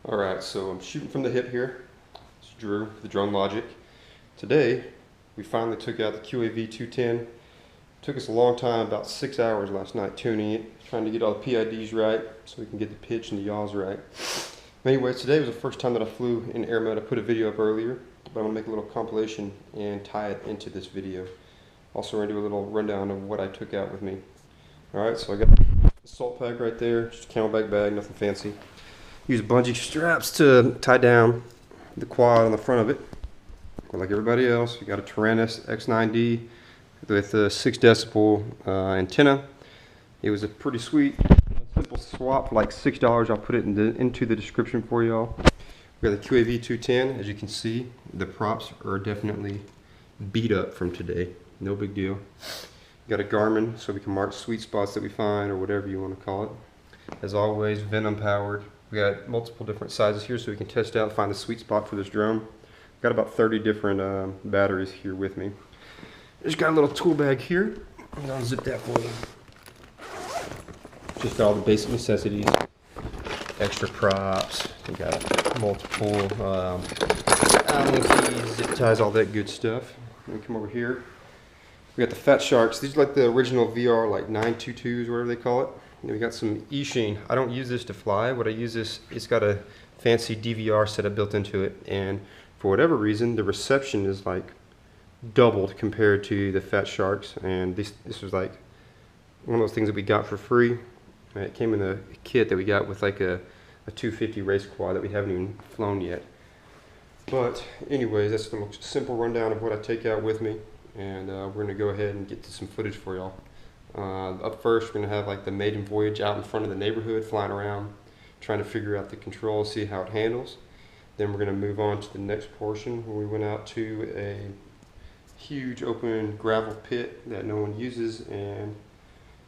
Alright, so I'm shooting from the hip here. It's Drew, the Drone Logic. Today, we finally took out the QAV 210. Took us a long time, about 6 hours last night tuning it, trying to get all the PIDs right so we can get the pitch and the yaws right. Anyway, today was the first time that I flew in air mode. I put a video up earlier, but I'm going to make a little compilation and tie it into this video. Also, we're going to do a little rundown of what I took out with me. Alright, so I got the salt pack right there, just a camelback bag, nothing fancy. Use bungee straps to tie down the quad on the front of it. Like everybody else, you got a Taranis X9D with a 6 decibel antenna. It was a pretty sweet, simple swap for like $6. I'll put it into the description for y'all. We got the QAV 210. As you can see, the props are definitely beat up from today. No big deal. Got a Garmin so we can mark sweet spots that we find, or whatever you want to call it. As always, Venom powered. We got multiple different sizes here so we can test out and find the sweet spot for this drone. Got about 30 different batteries here with me. Just got a little tool bag here. I'm gonna zip that for you. Just got all the basic necessities. Extra props. We got multiple Allen keys, zip ties, all that good stuff. Then we come over here. We got the Fat Sharks. These are like the original VR, like 922s, whatever they call it. And we got some E-Sheen. I don't use this to fly. What I use this, it's got a fancy DVR setup built into it, and for whatever reason, the reception is like doubled compared to the Fat Sharks. And this was like one of those things that we got for free. It came in a kit that we got with like a 250 race quad that we haven't even flown yet. But anyways, that's a simple rundown of what I take out with me, and we're going to go ahead and get to some footage for y'all. Up first, we're going to have like the Maiden voyage out in front of the neighborhood, flying around, trying to figure out the controls, see how it handles. Then we're going to move on to the next portion where we went out to a huge open gravel pit that no one uses and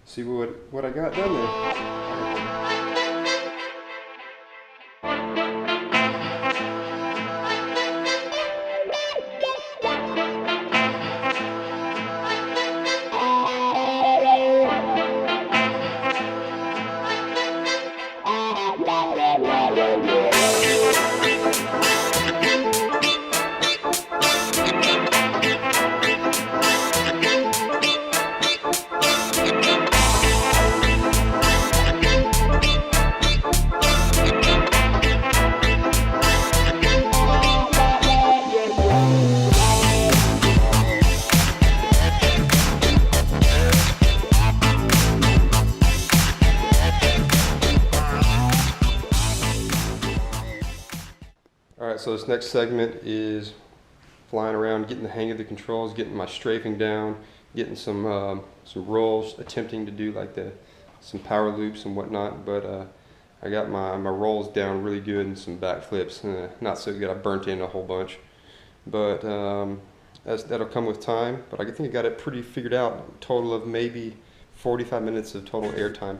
see what I got down there. Alright, so this next segment is flying around, getting the hang of the controls, getting my strafing down, getting some rolls, attempting to do like some power loops and whatnot, but I got my rolls down really good and some backflips, not so good. I burnt in a whole bunch, but that'll come with time. But I think I got it pretty figured out. A total of maybe 45 minutes of total air time.